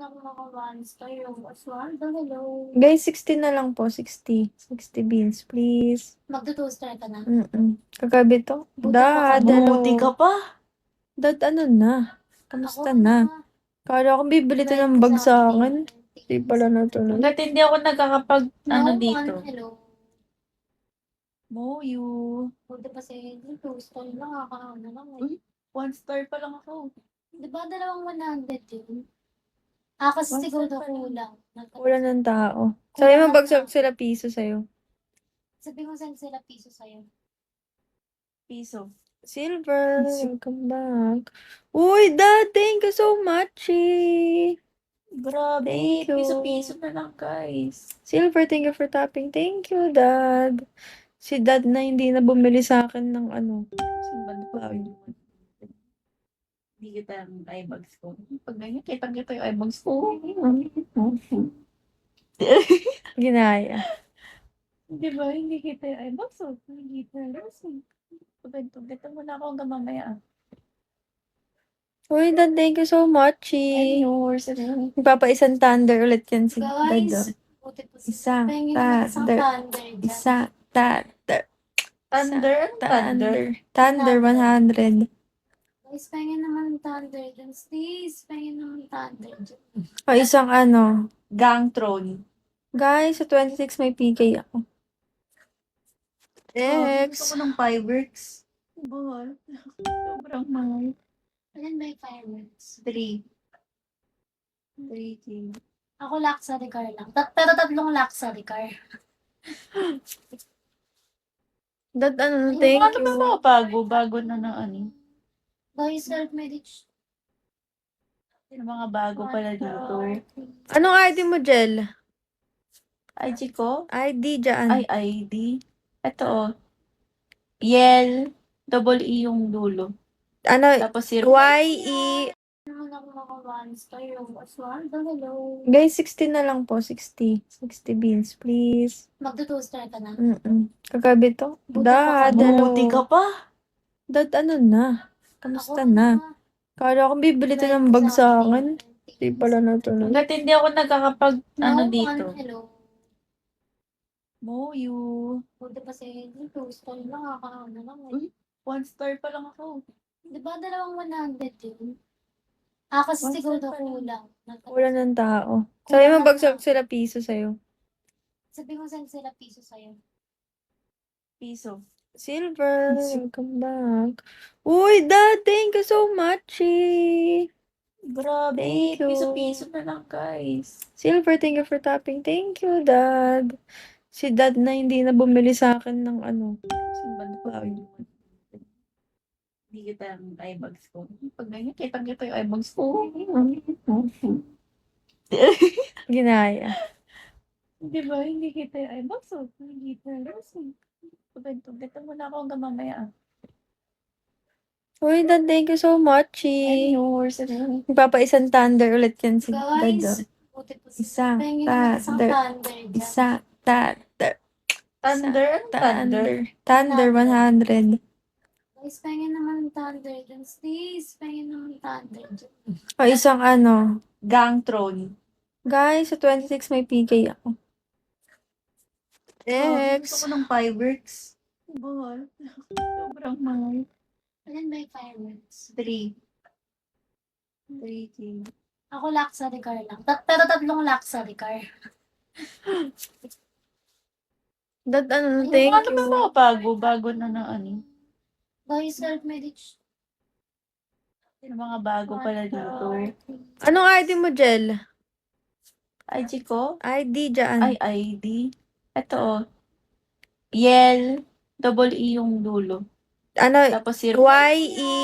ako maka-1 star yung Oswaldo, hello. Guys, 60 na lang po. 60. 60 beans, please. Magto-2 star ka na. Kagabi to. Buti pa Dad, ka. hello. Buti ka pa. Dad, ano na? Kamusta na? Kala ko bibili to ng bag sa akin. Di pala natuloy. Hanggat hindi ako nagkakapag, dito. Hello. Moyu. Buti pa sa 2 star lang, nakakaano lang eh. Uy, 1 star pa lang ako. Di ba 200 yun? Kasi 1 siguro star pa lang. kulang. Wala ng tao. Sabi mo, bagsak sila piso sa'yo. Sabi mo saan sila piso sa'yo. Piso. Silver, welcome back. Uy, Dad, thank you so much. Grabe. Thank you. Piso-piso na lang, guys. Silver, thank you for tapping. Thank you, Dad. Si Dad na hindi na bumili sa akin ng ano. Saan ba na Hindi kita ang eyebags ko. Pag ganyan, kita yung eyebags ko. Ginaya. Di ba? Hindi kita yung eyebags ko. Hindi kita. Pagkita mo na ako hanggang mamaya. Uy, Dad, thank you so much. And yours. Magpapaisang thunder ulit yan si Dad. Guys, buti pa Isang thunder. Isa, thunder. Thunder? Thunder? Thunder 100. Guys, pahingin naman thunder dyan. Please, pahingin naman thunder dyan. O, isang ano. Gang throne. Guys, sa 26 may PK ako. Gusto ko ng fireworks. Mahal. Sobrang mahal. Ayan ba yung fireworks? 3. 3K. Ako luxury car lang. Pero 3 luxury car. Dad, ano, Ay, thank Ano you. ba mga bago? Bago na ng ano? Guys, self-medic. Yung mga bago pala dito. Anong ID mo, Jel? IG ko? ID dyan. Ay, ID. Ito oh. Yel. Double E yung dulo. Ano, Tapos zero. YE. Naman ako maka-1 star yung Oswaldo, hello. Guys, 60 na lang po. 60. 60 beans, please. Magto-2 star ka na. Kagabi to. Buti pa ka. Dad, hello. Buti ka pa. Dad, ano na? Kamusta na? Kala ko bibili to ng bag sa akin. Di pala natuloy. Hanggat hindi ako nagkakapag, dito. Hello. Moyu. Buti pa sa 2 star lang, nakakaano lang eh. Uy, 1 star pa lang ako. Di ba 100 yun? Kasi 1 siguro star pa lang. kulang. Wala ng tao. Sabi mo, bagsak sila piso sa'yo. Sabi mo saan sila piso sa'yo. Piso. Silver, welcome back. Uy, Dad, thank you so much. Grabe. Thank you. Piso-piso na lang, guys. Silver, thank you for tapping. Thank you, Dad. Si Dad na hindi na bumili sa akin ng ano. Saan ba na Hindi kita ang eyebags ko. Pag ganyan, kita yung eyebags ko. Ginaya. Di ba? Hindi kita yung eyebags ko. Hindi kita. Pagkita mo na ako hanggang mamaya. Uy, Dad, thank you so much. And yours. Magpapaisang thunder ulit yan si Dad. Guys, buti pa sa Isang pahingin naman thunder. thunder dyan. Isa, thunder. Thunder? Thunder? Thunder 100. Guys, pahingin naman thunder dyan. Please, pahingin naman thunder dyan. O, isang ano. Gang throne. Guys, sa 26 may PK ako. Gusto ko ng fireworks. Mahal. Sobrang mahal. Ayan ba yung fireworks? 3. 3K. Ako luxury car lang. Pero 3 luxury car. Dad, ano, Ay, thank Ano ba you. mga bago? Bago na ng ano? Guys, self-medic. Yung mga bago pala dito. Anong ID mo, Jel? IG ko? ID dyan. Ay, ID. Ito oh. Yel. Double E yung dulo. Ano, Tapos zero. YE.